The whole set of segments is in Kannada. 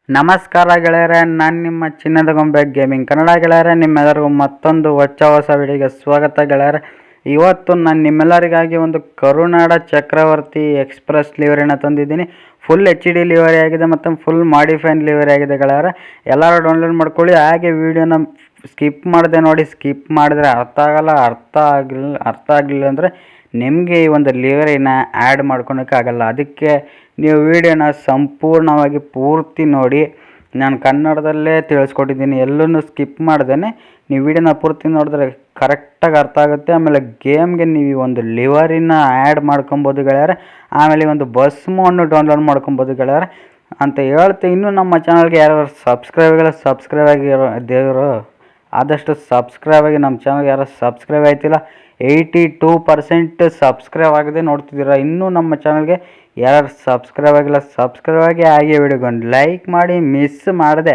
ನಮಸ್ಕಾರ ಗೆಳೆಯರೆ, ನಾನು ನಿಮ್ಮ ಚಿನ್ನದ ಗೊಂಬೆ ಗೇಮಿಂಗ್ ಕನ್ನಡ ಗೆಳೆಯರೆ. ನಿಮ್ಮೆಲ್ಲರಿಗೂ ಮತ್ತೊಂದು ಹೊಸ ವಿಡಿಯೋಗೆ ಸ್ವಾಗತ ಗೆಳೆಯರೆ. ಇವತ್ತು ನಾನು ನಿಮ್ಮೆಲ್ಲರಿಗಾಗಿ ಒಂದು ಕರುನಾಡ ಚಕ್ರವರ್ತಿ ಎಕ್ಸ್ಪ್ರೆಸ್ ಲಿವರಿನ ತಂದಿದ್ದೀನಿ. ಫುಲ್ HD ಲಿವರಿ ಆಗಿದೆ ಮತ್ತು ಫುಲ್ ಮಾಡಿಫೈನ್ ಲಿವರಿ ಆಗಿದೆ ಗೆಳೆಯರೆ. ಎಲ್ಲರೂ ಡೌನ್ಲೋಡ್ ಮಾಡ್ಕೊಳ್ಳಿ. ಹಾಗೆ ವಿಡಿಯೋನ ಸ್ಕಿಪ್ ಮಾಡದೆ ನೋಡಿ. ಸ್ಕಿಪ್ ಮಾಡಿದ್ರೆ ಅರ್ಥ ಆಗಲ್ಲ. ಅರ್ಥ ಆಗಲಿಲ್ಲ ಅಂದರೆ ನಿಮಗೆ ಈ ಒಂದು ಲಿವರಿನ ಆ್ಯಡ್ ಮಾಡ್ಕೊಳಕ್ಕಾಗಲ್ಲ. ಅದಕ್ಕೆ ನೀವು ವಿಡಿಯೋನ ಸಂಪೂರ್ಣವಾಗಿ ಪೂರ್ತಿ ನೋಡಿ. ನಾನು ಕನ್ನಡದಲ್ಲೇ ತಿಳಿಸ್ಕೊಟ್ಟಿದ್ದೀನಿ, ಎಲ್ಲೂ ಸ್ಕಿಪ್ ಮಾಡ್ದೇ ನೀವು ವಿಡಿಯೋನ ಪೂರ್ತಿ ನೋಡಿದ್ರೆ ಕರೆಕ್ಟಾಗಿ ಅರ್ಥ ಆಗುತ್ತೆ. ಆಮೇಲೆ ಗೇಮ್ಗೆ ನೀವು ಒಂದು ಲಿವರಿನ ಆ್ಯಡ್ ಮಾಡ್ಕೊಬೋದು ಗೆಳೆಯರೆ. ಆಮೇಲೆ ಒಂದು ಬಸ್ ಮೋಡ್ನು ಡೌನ್ಲೋಡ್ ಮಾಡ್ಕೊಬೋದು ಗೆಳೆಯರೆ ಅಂತ ಹೇಳ್ತೆ. ಇನ್ನೂ ನಮ್ಮ ಚಾನಲ್ಗೆ ಯಾರು ಸಬ್ಸ್ಕ್ರೈಬ್ ಆಗಿರೋ ದೇವರು ಆದಷ್ಟು ಸಬ್ಸ್ಕ್ರೈಬ್ ಆಗಿ. ನಮ್ಮ ಚಾನಲ್ಗೆ ಯಾರು ಸಬ್ಸ್ಕ್ರೈಬ್ ಆಯ್ತಿಲ್ಲ, 82% ಸಬ್ಸ್ಕ್ರೈಬ್ ಆಗದೆ ನೋಡ್ತಿದ್ದೀರಾ. ಇನ್ನೂ ನಮ್ಮ ಚಾನಲ್ಗೆ ಯಾರು ಸಬ್ಸ್ಕ್ರೈಬ್ ಆಗಿಲ್ಲ, ಸಬ್ಸ್ಕ್ರೈಬ್ ಆಗಿ ಹಾಗೆ ವಿಡಿಯೋಗೊಂಡು ಲೈಕ್ ಮಾಡಿ. ಮಿಸ್ ಮಾಡದೆ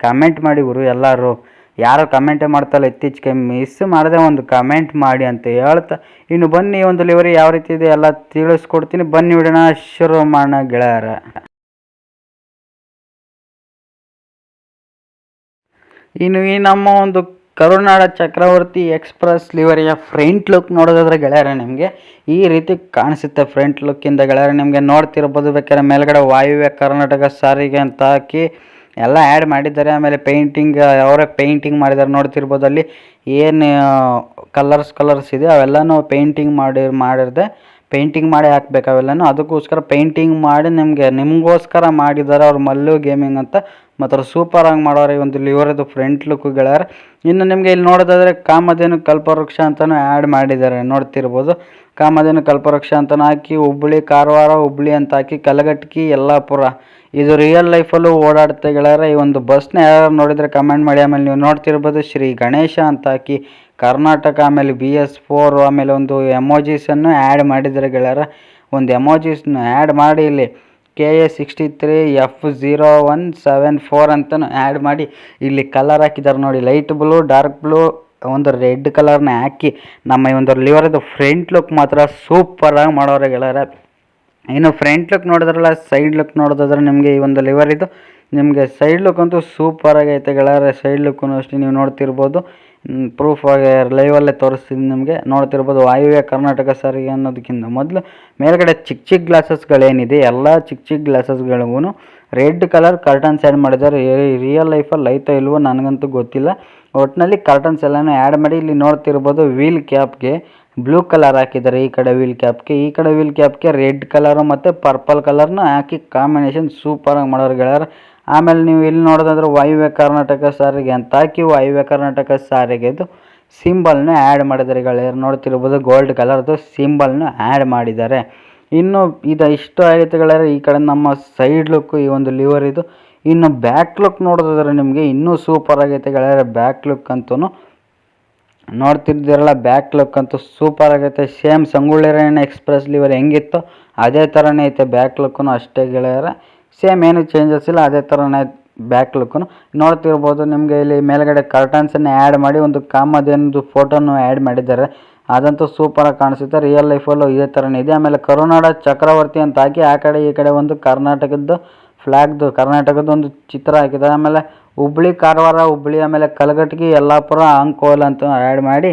ಕಮೆಂಟ್ ಮಾಡಿ ಗುರು. ಎಲ್ಲರೂ ಯಾರು ಕಮೆಂಟೇ ಮಾಡ್ತಾಯಿಲ್ಲ ಇತ್ತೀಚೆಗೆ, ಮಿಸ್ ಮಾಡದೆ ಒಂದು ಕಮೆಂಟ್ ಮಾಡಿ ಅಂತ ಹೇಳ್ತಾ ಇನ್ನು ಬನ್ನಿ ಒಂದು ಲಿವರಿ ಯಾವ ರೀತಿ ಇದೆ ಎಲ್ಲ ತಿಳಿಸ್ಕೊಡ್ತೀನಿ. ಬನ್ನಿ ವಿಡಿಯೋನ ಶುರು ಮಾಡೋಣ ಗೆಳೆಯರ. ಇನ್ನು ಈ ನಮ್ಮ ಒಂದು ಕರುನಾಡ ಚಕ್ರವರ್ತಿ ಎಕ್ಸ್ಪ್ರೆಸ್ ಲಿವರಿಯ ಫ್ರಂಟ್ ಲುಕ್ ನೋಡೋದಾದ್ರೆ ಗೆಳೆಯರೆ ನಿಮಗೆ ಈ ರೀತಿ ಕಾಣಿಸುತ್ತೆ. ಫ್ರಂಟ್ ಲುಕ್ಕಿಂದ ಗೆಳೆಯರೆ ನಿಮಗೆ ನೋಡ್ತಿರ್ಬೋದು. ಬೇಕಾದ್ರೆ ಮೇಲ್ಗಡೆ ವಾಯುವ್ಯ ಕರ್ನಾಟಕ ಸಾರಿಗೆ ಅಂತ ಹಾಕಿ ಎಲ್ಲ ಆ್ಯಡ್ ಮಾಡಿದ್ದಾರೆ. ಆಮೇಲೆ ಪೇಂಟಿಂಗ್ ಅವರೇ ಪೇಂಟಿಂಗ್ ಮಾಡಿದ್ದಾರೆ ನೋಡ್ತಿರ್ಬೋದು. ಅಲ್ಲಿ ಏನು ಕಲರ್ಸ್ ಇದೆ ಅವೆಲ್ಲನೂ ಪೇಂಟಿಂಗ್ ಮಾಡಿರದೆ ಪೇಂಟಿಂಗ್ ಮಾಡಿ ಹಾಕ್ಬೇಕು ಅವೆಲ್ಲನೂ. ಅದಕ್ಕೋಸ್ಕರ ಪೇಂಟಿಂಗ್ ಮಾಡಿ ನಿಮಗೋಸ್ಕರ ಮಾಡಿದ್ದಾರೆ ಅವ್ರು, ಮಲ್ಲು ಗೇಮಿಂಗ್ ಅಂತ. ಮತ್ತು ಸೂಪರಾಗಿ ಮಾಡೋರು ಈ ಒಂದು ಲಿವರದು ಫ್ರಂಟ್ ಲುಕ್ಕು ಗೆಳೆಯರೆ. ಇನ್ನು ನಿಮಗೆ ಇಲ್ಲಿ ನೋಡೋದಾದರೆ ಕಾಮಧೇನು ಕಲ್ಪವೃಕ್ಷ ಅಂತಲೂ ಆ್ಯಡ್ ಮಾಡಿದ್ದಾರೆ ನೋಡ್ತಿರ್ಬೋದು. ಕಾಮಧೇನು ಕಲ್ಪವೃಕ್ಷ ಅಂತಲೂ ಹಾಕಿ ಹುಬ್ಬಳ್ಳಿ ಕಾರವಾರ ಹುಬ್ಬಳ್ಳಿ ಅಂತ ಹಾಕಿ ಕಲಘಟಕಿ ಯಲ್ಲಾಪುರ ಇದು ರಿಯಲ್ ಲೈಫಲ್ಲೂ ಓಡಾಡುತ್ತೆ ಗೆಳೆಯರೆ. ಈ ಒಂದು ಬಸ್ನ ಯಾರು ನೋಡಿದರೆ ಕಮೆಂಟ್ ಮಾಡಿ. ಆಮೇಲೆ ನೀವು ನೋಡ್ತಿರ್ಬೋದು ಶ್ರೀ ಗಣೇಶ ಅಂತ ಹಾಕಿ ಕರ್ನಾಟಕ, ಆಮೇಲೆ BS4, ಆಮೇಲೆ ಒಂದು ಎಮೋಜೀಸನ್ನು ಆ್ಯಡ್ ಮಾಡಿದ್ದಾರೆ ಗೆಳೆಯರ. ಒಂದು ಎಮೋಜೀಸ್ನ ಆ್ಯಡ್ ಮಾಡಿ ಇಲ್ಲಿ KA63F0174 ಅಂತಲೂ ಆ್ಯಡ್ ಮಾಡಿ ಇಲ್ಲಿ ಕಲರ್ ಹಾಕಿದ್ದಾರೆ ನೋಡಿ. ಲೈಟ್ ಬ್ಲೂ, ಡಾರ್ಕ್ ಬ್ಲೂ, ಒಂದು ರೆಡ್ ಕಲರ್ನ ಹಾಕಿ ನಮ್ಮ ಈ ಒಂದು ಲಿವರದು ಫ್ರಂಟ್ ಲುಕ್ ಮಾತ್ರ ಸೂಪರಾಗಿ ಮಾಡೋರೆ ಗೆಳೆಯರೆ. ಇನ್ನು ಫ್ರಂಟ್ ಲುಕ್ ನೋಡಿದ್ರಲ್ಲ, ಸೈಡ್ ಲುಕ್ ನೋಡೋದಾದ್ರೆ ನಿಮಗೆ ಈ ಒಂದು ಲಿವರಿದು ನಿಮಗೆ ಸೈಡ್ ಲುಕ್ ಅಂತೂ ಸೂಪರಾಗಿ ಐತೆ ಗೆಳೆಯರೆ. ಸೈಡ್ ಲುಕ್ಕೂ ಅಷ್ಟೇ ನೀವು ನೋಡ್ತಿರ್ಬೋದು. ಪ್ರೂಫ್ ಆಗಿ ಲೈವಲ್ಲೇ ತೋರಿಸ್ತೀನಿ ನಿಮಗೆ. ನೋಡ್ತಿರ್ಬೋದು ವಾಯುವ್ಯ ಕರ್ನಾಟಕ ಸಾರಿಗೆ ಅನ್ನೋದಕ್ಕಿಂತ ಮೊದಲು ಮೇಲ್ಗಡೆ ಚಿಕ್ಕ ಗ್ಲಾಸಸ್ಗಳೇನಿದೆ ಎಲ್ಲ ಚಿಕ್ಕ ಗ್ಲಾಸಸ್ಗಳಿಗೂ ರೆಡ್ ಕಲರ್ ಕರ್ಟನ್ಸ್ ಆ್ಯಡ್ ಮಾಡಿದ್ದಾರೆ. ರಿಯಲ್ ಲೈಫಲ್ಲಿ ಐತೋ ಇಲ್ವೋ ನನಗಂತೂ ಗೊತ್ತಿಲ್ಲ. ಒಟ್ಟಿನಲ್ಲಿ ಕರ್ಟನ್ಸ್ ಎಲ್ಲನೂ ಆ್ಯಡ್ ಮಾಡಿ ಇಲ್ಲಿ ನೋಡ್ತಿರ್ಬೋದು. ವೀಲ್ ಕ್ಯಾಪ್ಗೆ ಬ್ಲೂ ಕಲರ್ ಹಾಕಿದ್ದಾರೆ ಈ ಕಡೆ ವೀಲ್ ಕ್ಯಾಪ್ಗೆ ರೆಡ್ ಕಲರು ಮತ್ತು ಪರ್ಪಲ್ ಕಲರ್ನ ಹಾಕಿ ಕಾಂಬಿನೇಷನ್ ಸೂಪರಾಗಿ ಮಾಡೋರು ಗೆಳೆಯರು. ಆಮೇಲೆ ನೀವು ಇಲ್ಲಿ ನೋಡೋದಾದ್ರೆ ವಾಯುವ್ಯ ಕರ್ನಾಟಕ ಸಾರಿಗೆ ಅಂತ ಹಾಕಿ ವಾಯುವ್ಯ ಕರ್ನಾಟಕ ಸಾರಿಗೆದು ಸಿಂಬಲ್ನ ಆ್ಯಡ್ ಮಾಡಿದ್ದಾರೆ ಗೆಳೆಯರು. ನೋಡ್ತಿರ್ಬೋದು ಗೋಲ್ಡ್ ಕಲರ್ದು ಸಿಂಬಲ್ನ ಆ್ಯಡ್ ಮಾಡಿದ್ದಾರೆ. ಇನ್ನು ಇಷ್ಟು ಆಗೈತೆ ಗೆಳೆಯರು ಈ ಕಡೆ ನಮ್ಮ ಸೈಡ್ ಲುಕ್ಕು ಈ ಒಂದು ಲಿವರಿದು. ಇನ್ನು ಬ್ಯಾಕ್ ಲುಕ್ ನೋಡೋದಾದ್ರೆ ನಿಮಗೆ ಇನ್ನೂ ಸೂಪರ್ ಆಗೈತೆ ಗೆಳೆಯರೆ. ಬ್ಯಾಕ್ ಲುಕ್ ಅಂತೂ ನೋಡ್ತಿದ್ದೀರಲ್ಲ, ಬ್ಯಾಕ್ ಲುಕ್ ಅಂತೂ ಸೂಪರ್ ಆಗೈತೆ. Same Sangolli Rayanna express liver ಹೆಂಗಿತ್ತು ಅದೇ ಥರನೇ ಐತೆ ಬ್ಯಾಕ್ ಲುಕ್ಕೂ ಅಷ್ಟೇ ಗೆಳೆಯರ. ಸೇಮ್ ಏನು ಚೇಂಜಸ್ ಇಲ್ಲ, ಅದೇ ಥರನೇ ಬ್ಯಾಕ್ ಲುಕ್ಕೂ ನೋಡ್ತಿರ್ಬೋದು. ನಿಮಗೆ ಇಲ್ಲಿ ಮೇಲ್ಗಡೆ ಕರ್ಟನ್ಸನ್ನು ಆ್ಯಡ್ ಮಾಡಿ ಒಂದು ಕಾಮಧೇನುದು ಫೋಟೋನು ಆ್ಯಡ್ ಮಾಡಿದ್ದಾರೆ. ಅದಂತೂ ಸೂಪರಾಗಿ ಕಾಣಿಸುತ್ತೆ. ರಿಯಲ್ ಲೈಫಲ್ಲೂ ಇದೇ ಥರನೇ ಇದೆ. ಆಮೇಲೆ ಕರುನಾಡ ಚಕ್ರವರ್ತಿ ಅಂತ ಹಾಕಿ ಆ ಕಡೆ ಈ ಕಡೆ ಒಂದು ಕರ್ನಾಟಕದ್ದು ಫ್ಲ್ಯಾಗ್ದು ಕರ್ನಾಟಕದ ಒಂದು ಚಿತ್ರ ಹಾಕಿದ್ದಾರೆ. ಆಮೇಲೆ ಹುಬ್ಬಳ್ಳಿ ಕಾರವಾರ ಹುಬ್ಬಳ್ಳಿ, ಆಮೇಲೆ ಕಲಘಟಕಿ ಯಲ್ಲಾಪುರ ಅಂಕೋಲ ಅಂತ ಆ್ಯಡ್ ಮಾಡಿ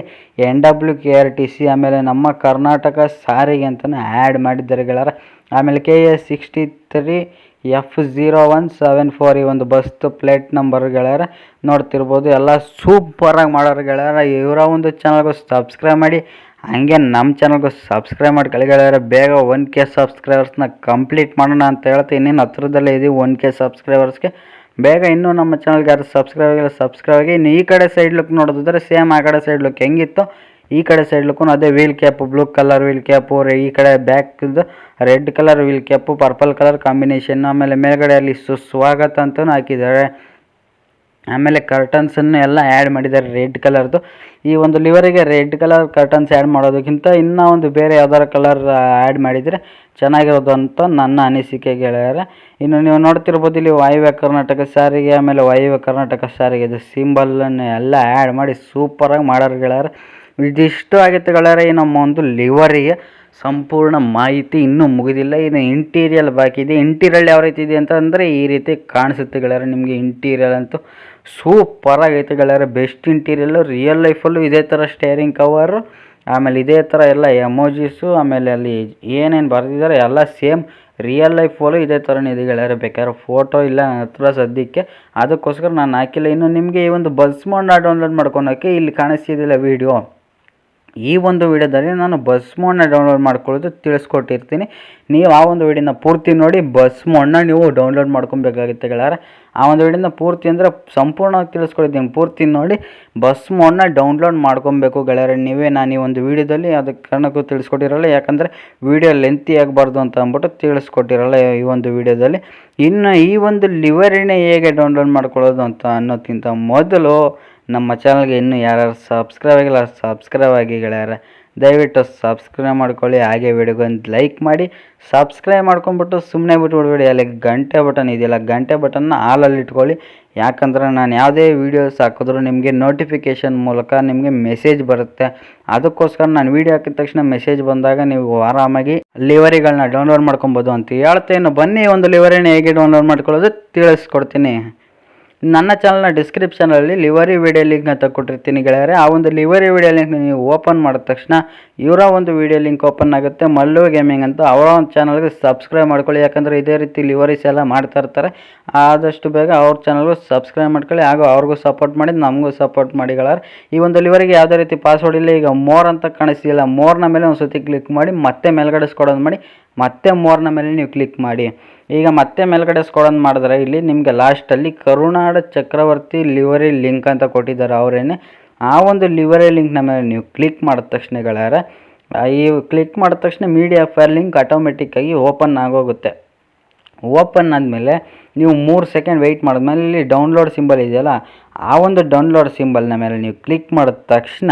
NWKRTC ಆಮೇಲೆ ನಮ್ಮ ಕರ್ನಾಟಕ ಸಾರಿಗೆ ಅಂತಲೂ ಆ್ಯಡ್ ಮಾಡಿದ್ದಾರೆ ಗೆಳೆಯರ. ಆಮೇಲೆ KA63F0174 ಈ ಒಂದು ಬಸ್ದು ಪ್ಲೇಟ್ ನಂಬರ್ ಗೆಳೆಯರ. ನೋಡ್ತಿರ್ಬೋದು ಎಲ್ಲ ಸೂಪರಾಗಿ ಮಾಡೋರು ಗೆಳೆಯರ. ಇವರ ಒಂದು ಚಾನಲ್ಗೂ ಸಬ್ಸ್ಕ್ರೈಬ್ ಮಾಡಿ, ಹಂಗೆ ನಮ್ಮ ಚಾನಲ್ಗೂ ಸಬ್ಸ್ಕ್ರೈಬ್ ಮಾಡಿ ಗೆಳೆಯರ. ಬೇಗ 1K ಸಬ್ಸ್ಕ್ರೈಬರ್ಸ್ನ ಕಂಪ್ಲೀಟ್ ಮಾಡೋಣ ಅಂತ ಹೇಳ್ತೀನಿ. ಇನ್ನೇನು ಹತ್ರದಲ್ಲೇ ಇದೀವಿ 1K ಸಬ್ಸ್ಕ್ರೈಬರ್ಸ್ಗೆ. ಬೇಗ ಇನ್ನೂ ನಮ್ಮ ಚಾನಲ್ಗೆ ಯಾರು ಸಬ್ಸ್ಕ್ರೈಬ್ ಆಗಿ. ಇನ್ನು ಈ ಕಡೆ ಸೈಡ್ ಲುಕ್ ನೋಡೋದಾದ್ರೆ ಸೇಮ್ ಆ ಕಡೆ ಸೈಡ್ ಲುಕ್ ಹೆಂಗಿತ್ತು ಈ ಕಡೆ ಸೈಡ್ ಲುಕ್ಕು ಅದೇ. Wheel cap blue colour wheel cap, ಈ ಕಡೆ ಬ್ಯಾಕ್ದು red colour wheel cap, purple colour combination. ಆಮೇಲೆ ಮೇಲ್ಗಡೆ ಅಲ್ಲಿ ಸುಸ್ವಾಗತ ಅಂತಲೂ ಹಾಕಿದ್ದಾರೆ. ಆಮೇಲೆ ಕರ್ಟನ್ಸನ್ನು ಎಲ್ಲ ಆ್ಯಡ್ ಮಾಡಿದ್ದಾರೆ ರೆಡ್ ಕಲರ್ದು. ಈ ಒಂದು ಲಿವರಿಗೆ ರೆಡ್ ಕಲರ್ ಕರ್ಟನ್ಸ್ ಆ್ಯಡ್ ಮಾಡೋದಕ್ಕಿಂತ ಇನ್ನೂ ಒಂದು ಬೇರೆ ಯಾವ್ದಾರು ಕಲರ್ ಆ್ಯಡ್ ಮಾಡಿದರೆ ಚೆನ್ನಾಗಿರೋದು ಅಂತ ನನ್ನ ಅನಿಸಿಕೆ ಗೆಳೆಯರೆ. ಇನ್ನು ನೀವು ನೋಡ್ತಿರ್ಬೋದು ಇಲ್ಲಿ ವಾಯುವ್ಯ ಕರ್ನಾಟಕ ಸಾರಿಗೆ, ಆಮೇಲೆ ವಾಯುವ್ಯ ಕರ್ನಾಟಕ ಸಾರಿಗೆ ಇದು ಸಿಂಬಲನ್ನು ಎಲ್ಲ ಆ್ಯಡ್ ಮಾಡಿ ಸೂಪರಾಗಿ ಮಾಡೋರು ಗೆಳೆಯರೆ. ಇದಿಷ್ಟು ಆಗಿತ್ತು ಗೆಳೆಯರೆ ಈ ನಮ್ಮ ಒಂದು ಲಿವರಿಗೆ. ಸಂಪೂರ್ಣ ಮಾಹಿತಿ ಇನ್ನೂ ಮುಗಿದಿಲ್ಲ. ಇನ್ನು ಇಂಟೀರಿಯಲ್ ಬಾಕಿ ಇದೆ. ಇಂಟೀರಿಯಲ್ ಯಾವ ರೀತಿ ಇದೆ ಅಂತಂದರೆ ಈ ರೀತಿ ಕಾಣಿಸುತ್ತೆ ಗೆಳೆಯರೆ. ನಿಮಗೆ ಇಂಟೀರಿಯಲ್ ಅಂತೂ ಸೂಪರಾಗೈತೆ ಗೆಳೆಯರೆ. ಬೆಸ್ಟ್ ಇಂಟೀರಿಯಲ್ಲು. ರಿಯಲ್ ಲೈಫಲ್ಲೂ ಇದೇ ಥರ ಸ್ಟೇರಿಂಗ್ ಕವರು, ಆಮೇಲೆ ಇದೇ ಥರ ಎಲ್ಲ ಎಮೋಜಿಸು, ಆಮೇಲೆ ಅಲ್ಲಿ ಏನೇನು ಬರೆದಿದ್ದಾರೆ ಎಲ್ಲ ಸೇಮ್ ರಿಯಲ್ ಲೈಫಲ್ಲೂ ಇದೇ ಥರನೇ ಇದೆ ಗೆಳೆಯರೆ. ಬೇಕಾದ್ರೆ ಫೋಟೋ ಇಲ್ಲ ನನ್ನ ಹತ್ರ ಸದ್ಯಕ್ಕೆ, ಅದಕ್ಕೋಸ್ಕರ ನಾನು ಹಾಕಿಲ್ಲ. ಇನ್ನು ನಿಮಗೆ ಈ ಒಂದು ಬಸ್ ಮೋಡ್ನ ಡೌನ್ಲೋಡ್ ಮಾಡ್ಕೊಳಕ್ಕೆ ಇಲ್ಲಿ ಕಾಣಿಸ್ತಿದ್ದಿಲ್ಲ ವೀಡಿಯೋ. ಈ ಒಂದು ವಿಡಿಯೋದಲ್ಲಿ ನಾನು ಬಸ್ ಮೋಡ್ನ ಡೌನ್ಲೋಡ್ ಮಾಡ್ಕೊಳ್ಳೋದು ತಿಳಿಸ್ಕೊಟ್ಟಿರ್ತೀನಿ. ನೀವು ಆ ಒಂದು ವಿಡಿಯೋನ ಪೂರ್ತಿ ನೋಡಿ ಬಸ್ ಮೋಡ್ನ ನೀವು ಡೌನ್ಲೋಡ್ ಮಾಡ್ಕೊಬೇಕಾಗುತ್ತೆ ಗೆಳೆಯರೆ. ಆ ಒಂದು ವಿಡಿಯೋನ ಪೂರ್ತಿ ಅಂದರೆ ಸಂಪೂರ್ಣವಾಗಿ ತಿಳಿಸ್ಕೊಟ್ಟಿದ್ದೀನಿ. ಪೂರ್ತಿ ನೋಡಿ ಬಸ್ ಮೋಡ್ನ ಡೌನ್ಲೋಡ್ ಮಾಡ್ಕೊಬೇಕು ಗೆಳೆಯರೆ ನೀವೇ. ನಾನು ಈ ಒಂದು ವಿಡಿಯೋದಲ್ಲಿ ಅದಕ್ಕೆ ಕಾರಣಕ್ಕೂ ತಿಳಿಸ್ಕೊಟ್ಟಿರಲ್ಲ, ಯಾಕಂದರೆ ವಿಡಿಯೋ ಲೆಂತಿ ಆಗಬಾರ್ದು ಅಂತ ಅಂದ್ಬಿಟ್ಟು ತಿಳಿಸ್ಕೊಟ್ಟಿರಲ್ಲ ಈ ಒಂದು ವಿಡಿಯೋದಲ್ಲಿ. ಇನ್ನು ಈ ಒಂದು ಲಿವರಿನ ಹೇಗೆ ಡೌನ್ಲೋಡ್ ಮಾಡ್ಕೊಳ್ಳೋದು ಅಂತ ಅನ್ನೋದಕ್ಕಿಂತ ಮೊದಲು ನಮ್ಮ ಚಾನಲ್ಗೆ ಇನ್ನೂ ಯಾರ್ಯಾರು ಸಬ್ಸ್ಕ್ರೈಬ್ ಆಗಿಲ್ಲ ಸಬ್ಸ್ಕ್ರೈಬ್ ಆಗಿ ಗೆಳೆಯರೆ. ದಯವಿಟ್ಟು ಸಬ್ಸ್ಕ್ರೈಬ್ ಮಾಡ್ಕೊಳ್ಳಿ. ಹಾಗೆ ವಿಡಿಯೋಗೊಂದು ಲೈಕ್ ಮಾಡಿ ಸಬ್ಸ್ಕ್ರೈಬ್ ಮಾಡ್ಕೊಂಬಿಟ್ಟು ಸುಮ್ಮನೆ ಬಿಟ್ಬಿಡ್ಬೇಡಿ. ಅಲ್ಲಿ ಗಂಟೆ ಬಟನ್ ಇದೆಯಲ್ಲ, ಗಂಟೆ ಬಟನ್ನ ಆಲಲ್ಲಿ ಇಟ್ಕೊಳ್ಳಿ. ಯಾಕಂದ್ರೆ ನಾನು ಯಾವುದೇ ವೀಡಿಯೋಸ್ ಹಾಕಿದ್ರು ನಿಮಗೆ ನೋಟಿಫಿಕೇಷನ್ ಮೂಲಕ ನಿಮಗೆ ಮೆಸೇಜ್ ಬರುತ್ತೆ. ಅದಕ್ಕೋಸ್ಕರ ನಾನು ವೀಡಿಯೋ ಹಾಕಿದ ತಕ್ಷಣ ಮೆಸೇಜ್ ಬಂದಾಗ ನೀವು ಆರಾಮಾಗಿ ಲಿವರಿಗಳನ್ನ ಡೌನ್ಲೋಡ್ ಮಾಡ್ಕೊಬೋದು ಅಂತ ಹೇಳ್ತೇನೆ. ಬನ್ನಿ ಒಂದು ಲಿವರಿನ ಹೇಗೆ ಡೌನ್ಲೋಡ್ ಮಾಡ್ಕೊಳ್ಳೋದು ತಿಳಿಸ್ಕೊಡ್ತೀನಿ. ನನ್ನ ಚಾನಲ್ನ ಡಿಸ್ಕ್ರಿಪ್ಷನಲ್ಲಿ ಲಿವರಿ ವಿಡಿಯೋ ಲಿಂಕ್ ಅಂತ ಕೊಟ್ಟಿರ್ತೀನಿ ಗೆಳೆಯರೆ. ಆ ಒಂದು ಲಿವರಿ ವಿಡಿಯೋ ಲಿಂಕ್ ನೀವು ಓಪನ್ ಮಾಡಿದ ತಕ್ಷಣ ಇವರ ಒಂದು ವಿಡಿಯೋ ಲಿಂಕ್ ಓಪನ್ ಆಗುತ್ತೆ, ಮಲ್ಲು ಗೇಮಿಂಗ್ ಅಂತ. ಅವರ ಒಂದು ಚಾನಲ್ಗೆ ಸಬ್ಸ್ಕ್ರೈಬ್ ಮಾಡ್ಕೊಳ್ಳಿ. ಯಾಕಂದರೆ ಇದೇ ರೀತಿ ಲಿವರೀಸ್ ಎಲ್ಲ ಮಾಡ್ತಾ ಇರ್ತಾರೆ. ಆದಷ್ಟು ಬೇಗ ಅವ್ರ ಚಾನಲ್ಗೂ ಸಬ್ಸ್ಕ್ರೈಬ್ ಮಾಡ್ಕೊಳ್ಳಿ. ಹಾಗೂ ಅವ್ರಿಗೂ ಸಪೋರ್ಟ್ ಮಾಡಿ ನಮಗೂ ಸಪೋರ್ಟ್ ಮಾಡಿ ಗೆಳೆಯರೆ. ಈ ಒಂದು ಲಿವರಿಗೆ ಯಾವುದೇ ರೀತಿ ಪಾಸ್ವರ್ಡ್ ಇಲ್ಲ. ಈಗ ಮೋರ್ ಅಂತ ಕಾಣಿಸ್ತಿಲ್ಲ, ಮೋರ್ನ ಮೇಲೆ ಒಂದು ಸತಿ ಕ್ಲಿಕ್ ಮಾಡಿ ಮತ್ತೆ ಮೇಲ್ಗಡೆ ಸ್ಕ್ರೋಲ್ ಮಾಡಿ ಮತ್ತೆ ಮೋರ್ನ ಮೇಲೆ ನೀವು ಕ್ಲಿಕ್ ಮಾಡಿ. ಈಗ ಮತ್ತೆ ಮೇಲ್ಗಡೆ ಸ್ಕ್ರೋಲ್ ಮಾಡಿದ್ರೆ ಇಲ್ಲಿ ನಿಮಗೆ ಲಾಸ್ಟಲ್ಲಿ ಕರುನಾಡ ಚಕ್ರವರ್ತಿ ಲಿವರಿ ಲಿಂಕ್ ಅಂತ ಕೊಟ್ಟಿದ್ದಾರೆ ಅವರೇನೆ. ಆ ಒಂದು ಲಿವರಿ ಲಿಂಕ್ನ ಮೇಲೆ ನೀವು ಕ್ಲಿಕ್ ಮಾಡಿದ ತಕ್ಷಣ ಗೆಳೆಯರೆ, ಈ ಕ್ಲಿಕ್ ಮಾಡಿದ ತಕ್ಷಣ ಮೀಡಿಯಾ ಫೈಲ್ ಲಿಂಕ್ ಆಟೋಮೆಟಿಕ್ಕಾಗಿ ಓಪನ್ ಆಗೋಗುತ್ತೆ. ಓಪನ್ ಆದಮೇಲೆ ನೀವು 3 ಸೆಕೆಂಡ್ ವೆಯ್ಟ್ ಮಾಡಿದ್ಮೇಲೆ ಇಲ್ಲಿ ಡೌನ್ಲೋಡ್ ಸಿಂಬಲ್ ಇದೆಯಲ್ಲ, ಆ ಒಂದು ಡೌನ್ಲೋಡ್ ಸಿಂಬಲ್ನ ಮೇಲೆ ನೀವು ಕ್ಲಿಕ್ ಮಾಡಿದ ತಕ್ಷಣ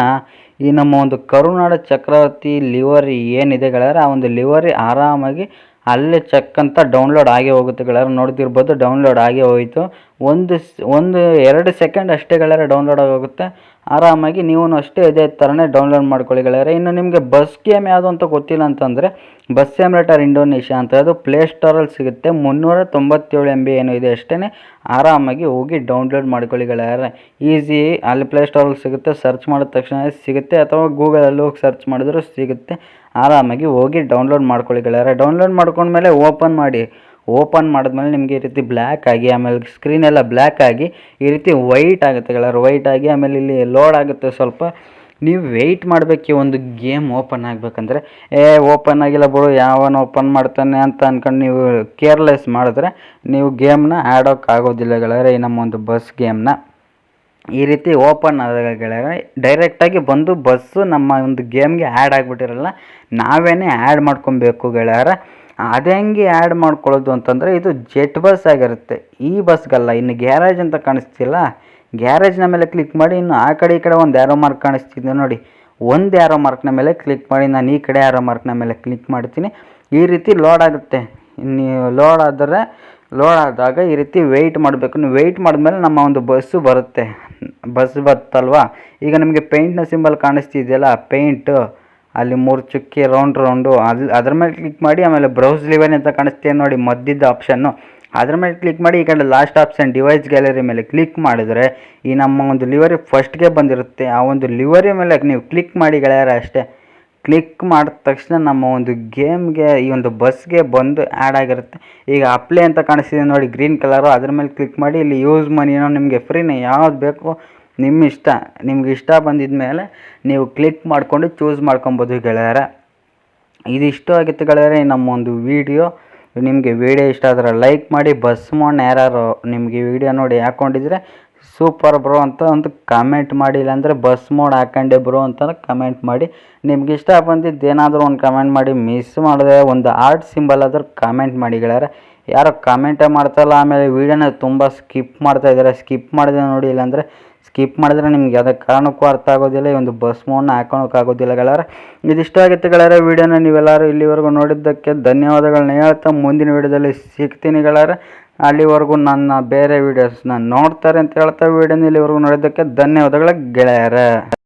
ಈ ನಮ್ಮ ಒಂದು ಕರುನಾಡ ಚಕ್ರವರ್ತಿ ಲಿವರಿ ಏನಿದೆ ಗೆಳೆಯರೆ, ಆ ಒಂದು ಲಿವರಿ ಆರಾಮಾಗಿ ಅಲ್ಲೇ ಚೆಕ್ ಅಂತ ಡೌನ್ಲೋಡ್ ಆಗಿ ಹೋಗುತ್ತೆ ಗೆಳೆಯರೆ. ನೋಡ್ತಿರ್ಬೋದು ಡೌನ್ಲೋಡ್ ಆಗಿ ಹೋಯಿತು. ಒಂದು 2 ಸೆಕೆಂಡ್ ಅಷ್ಟೇ ಗೆಳೆಯರೆ ಡೌನ್ಲೋಡ್ ಆಗೋಗುತ್ತೆ. ಆರಾಮಾಗಿ ನೀವು ಅಷ್ಟೇ ಇದೇ ಥರನೇ ಡೌನ್ಲೋಡ್ ಮಾಡ್ಕೊಳ್ಳಿ ಗೆಳೆಯರೆ. ಇನ್ನು ನಿಮಗೆ ಬಸ್ ಗೇಮ್ ಯಾವುದು ಅಂತ ಗೊತ್ತಿಲ್ಲ ಅಂತಂದರೆ ಬಸ್ ಸಿಮ್ಯುಲೇಟರ್ ಇಂಡೋನೇಷ್ಯಾ ಅಂತ ಅದು ಪ್ಲೇಸ್ಟೋರಲ್ಲಿ ಸಿಗುತ್ತೆ. 397 MB ಏನೋ ಇದೆ ಅಷ್ಟೇ. ಆರಾಮಾಗಿ ಹೋಗಿ ಡೌನ್ಲೋಡ್ ಮಾಡ್ಕೊಳ್ಳಿ ಗೆಳೆಯರೆ. ಈಸಿ ಅಲ್ಲಿ ಪ್ಲೇಸ್ಟೋರಲ್ಲಿ ಸಿಗುತ್ತೆ. ಸರ್ಚ್ ಮಾಡಿದ ತಕ್ಷಣ ಸಿಗುತ್ತೆ, ಅಥವಾ ಗೂಗಲಲ್ಲಿ ಹೋಗಿ ಸರ್ಚ್ ಮಾಡಿದ್ರು ಸಿಗುತ್ತೆ. ಆರಾಮಾಗಿ ಹೋಗಿ ಡೌನ್ಲೋಡ್ ಮಾಡ್ಕೊಳ್ಳಿ ಗೆಳೆಯರೆ. ಡೌನ್ಲೋಡ್ ಮಾಡ್ಕೊಂಡ್ಮೇಲೆ ಓಪನ್ ಮಾಡಿ. ಓಪನ್ ಮಾಡಿದ್ಮೇಲೆ ನಿಮಗೆ ಈ ರೀತಿ ಬ್ಲ್ಯಾಕ್ ಆಗಿ, ಆಮೇಲೆ ಸ್ಕ್ರೀನ್ ಎಲ್ಲ ಬ್ಲ್ಯಾಕ್ ಆಗಿ ಈ ರೀತಿ ವೈಟ್ ಆಗುತ್ತೆ ಗೆಳೆಯರೆ. ವೈಟ್ ಆಗಿ ಆಮೇಲೆ ಇಲ್ಲಿ ಲೋಡ್ ಆಗುತ್ತೆ ಸ್ವಲ್ಪ. ನೀವು ವೆಯ್ಟ್ ಮಾಡಬೇಕು ಈ ಒಂದು ಗೇಮ್ ಓಪನ್ ಆಗಬೇಕಂದ್ರೆ. ಓಪನ್ ಆಗಿಲ್ಲ ಬಿಡು, ಯಾವನು ಓಪನ್ ಮಾಡ್ತಾನೆ ಅಂತ ಅಂದ್ಕೊಂಡು ನೀವು ಕೇರ್ಲೆಸ್ ಮಾಡಿದ್ರೆ ನೀವು ಗೇಮ್ನ ಆಡೋಕ್ಕಾಗೋದಿಲ್ಲ ಗೆಳೆಯರೆ. ಈ ನಮ್ಮ ಒಂದು ಬಸ್ ಗೇಮ್ನ ಈ ರೀತಿ ಓಪನ್ ಆದಾಗ ಗೆಳೆಯರೆ ಡೈರೆಕ್ಟಾಗಿ ಬಂದು ಬಸ್ಸು ನಮ್ಮ ಒಂದು ಗೇಮ್ಗೆ ಆ್ಯಡ್ ಆಗಿಬಿಟ್ಟಿರಲ್ಲ, ನಾವೇನೇ ಆ್ಯಡ್ ಮಾಡ್ಕೊಬೇಕು ಗೆಳೆಯರೆ. ಅದು ಹೆಂಗೆ ಆ್ಯಡ್ ಮಾಡ್ಕೊಳ್ಳೋದು ಅಂತಂದರೆ ಇದು ಜೆಟ್ ಬಸ್ ಆಗಿರುತ್ತೆ, ಈ ಬಸ್ಗಲ್ಲ. ಇನ್ನು ಗ್ಯಾರೇಜ್ ಅಂತ ಕಾಣಿಸ್ತಿಲ್ಲ, ಗ್ಯಾರೇಜ್ನ ಮೇಲೆ ಕ್ಲಿಕ್ ಮಾಡಿ. ಇನ್ನು ಆ ಕಡೆ ಈ ಕಡೆ ಒಂದು ಆ್ಯರೋ ಮಾರ್ಕ್ ಕಾಣಿಸ್ತಿದೆ ನೋಡಿ, ಒಂದು ಆ್ಯರೋ ಮಾರ್ಕ್ನ ಮೇಲೆ ಕ್ಲಿಕ್ ಮಾಡಿ. ನಾನು ಈ ಕಡೆ ಆ್ಯರೋ ಮಾರ್ಕ್ನ ಮೇಲೆ ಕ್ಲಿಕ್ ಮಾಡ್ತೀನಿ. ಈ ರೀತಿ ಲೋಡ್ ಆಗುತ್ತೆ. ನೀವು ಲೋಡ್ ಆದಾಗ ಈ ರೀತಿ ವೆಯ್ಟ್ ಮಾಡಬೇಕು. ನೀವು ವೆಯ್ಟ್ ಮಾಡಿದ್ಮೇಲೆ ನಮ್ಮ ಒಂದು ಬಸ್ಸು ಬರುತ್ತೆ. ಬಸ್ ಬರ್ತಲ್ವಾ, ಈಗ ನಿಮಗೆ ಪೇಂಟ್ನ ಸಿಂಬಲ್ ಕಾಣಿಸ್ತಿದೆಯಲ್ಲ, ಪೇಂಟು ಅಲ್ಲಿ 3 ಚುಕ್ಕಿ ರೌಂಡು ಅದ್ರ ಮೇಲೆ ಕ್ಲಿಕ್ ಮಾಡಿ. ಆಮೇಲೆ ಬ್ರೌಸ್ ಲಿವರಿ ಅಂತ ಕಾಣಿಸ್ತೀವಿ ನೋಡಿ ಮದ್ದಿದ್ದ ಆಪ್ಷನ್ನು, ಅದ್ರ ಮೇಲೆ ಕ್ಲಿಕ್ ಮಾಡಿ. ಈ ಕಡೆ ಲಾಸ್ಟ್ ಆಪ್ಷನ್ ಡಿವೈಸ್ ಗ್ಯಾಲರಿ ಮೇಲೆ ಕ್ಲಿಕ್ ಮಾಡಿದರೆ ಈ ನಮ್ಮ ಒಂದು ಲಿವರಿ ಫಸ್ಟ್ಗೆ ಬಂದಿರುತ್ತೆ. ಆ ಒಂದು ಲಿವರಿ ಮೇಲೆ ನೀವು ಕ್ಲಿಕ್ ಮಾಡಿ ಗೆಳೆಯರೆ ಅಷ್ಟೇ. ಕ್ಲಿಕ್ ಮಾಡಿದ ತಕ್ಷಣ ನಮ್ಮ ಒಂದು ಗೇಮ್ಗೆ ಈ ಒಂದು ಬಸ್ಗೆ ಬಂದು ಆ್ಯಡ್ ಆಗಿರುತ್ತೆ. ಈಗ ಅಪ್ಲೈ ಅಂತ ಕಾಣಿಸ್ತಿದೆ ನೋಡಿ ಗ್ರೀನ್ ಕಲರು, ಅದ್ರ ಮೇಲೆ ಕ್ಲಿಕ್ ಮಾಡಿ. ಇಲ್ಲಿ ಯೂಸ್ ಮನಿನೋ ನಿಮಗೆ ಫ್ರೀನೇ ಯಾವ್ದು ಬೇಕು ನಿಮ್ಮ ಇಷ್ಟ. ನಿಮ್ಗೆ ಇಷ್ಟ ಬಂದಿದ ಮೇಲೆ ನೀವು ಕ್ಲಿಕ್ ಮಾಡಿಕೊಂಡು ಚೂಸ್ ಮಾಡ್ಕೊಬೋದು ಗೆಳೆಯರೆ. ಇದಿಷ್ಟು ಆಗಿತ್ತು ಗೆಳೆಯರೆ ನಮ್ಮ ಒಂದು ವೀಡಿಯೋ. ನಿಮಗೆ ವೀಡಿಯೋ ಇಷ್ಟ ಆದರೆ ಲೈಕ್ ಮಾಡಿ. ಬಸ್ ಮೋಡ್ನ ಯಾರು ನಿಮಗೆ ವೀಡಿಯೋ ನೋಡಿ ಹಾಕ್ಕೊಂಡಿದ್ರೆ ಸೂಪರ್ ಬ್ರೋ ಅಂತ ಒಂದು ಕಮೆಂಟ್ ಮಾಡಿ. ಇಲ್ಲಾಂದರೆ ಬಸ್ ಮೋಡ್ ಹಾಕೊಂಡೆ ಬ್ರೋ ಅಂತ ಕಮೆಂಟ್ ಮಾಡಿ. ನಿಮ್ಗೆ ಇಷ್ಟ ಬಂದಿದ್ದು ಏನಾದರೂ ಒಂದು ಕಮೆಂಟ್ ಮಾಡಿ. ಮಿಸ್ ಮಾಡಿದ್ರೆ ಒಂದು ಆರ್ಟ್ ಸಿಂಬಲ್ ಆದರೂ ಕಮೆಂಟ್ ಮಾಡಿ ಗೆಳೆಯರೆ. ಯಾರೋ ಕಮೆಂಟೇ ಮಾಡ್ತಾಯಿಲ್ಲ, ಆಮೇಲೆ ವೀಡಿಯೋನ ತುಂಬ ಸ್ಕಿಪ್ ಮಾಡ್ತಾಯಿದ್ದಾರೆ. ಸ್ಕಿಪ್ ಮಾಡಿದೆ ನೋಡಿ, ಇಲ್ಲಾಂದರೆ ಸ್ಕಿಪ್ ಮಾಡಿದ್ರೆ ನಿಮ್ಗೆ ಯಾವುದೇ ಕಾರಣಕ್ಕೂ ಅರ್ಥ ಆಗೋದಿಲ್ಲ. ಈ ಒಂದು ಬಸ್ ಮೋಡ್ನ ಹಾಕೋಕ್ಕಾಗೋದಿಲ್ಲ ಗೆಳೆಯರೆ. ಇದಿಷ್ಟ ಆಗುತ್ತೆ ಗೆಳೆಯರೆ ವೀಡಿಯೋನ ನೀವೆಲ್ಲರೂ ಇಲ್ಲಿವರೆಗೂ ನೋಡಿದ್ದಕ್ಕೆ ಧನ್ಯವಾದಗಳನ್ನ ಹೇಳ್ತಾ ಮುಂದಿನ ವೀಡಿಯೋದಲ್ಲಿ ಸಿಗ್ತೀನಿ ಗೆಳೆಯರೆ. ಅಲ್ಲಿವರೆಗೂ ನನ್ನ ಬೇರೆ ವೀಡಿಯೋಸ್ನ ನೋಡ್ತಾರೆ ಅಂತ ಹೇಳ್ತಾ ವೀಡಿಯೋನ ಇಲ್ಲಿವರೆಗೂ ನೋಡಿದ್ದಕ್ಕೆ ಧನ್ಯವಾದಗಳ ಗೆಳೆಯರೆ.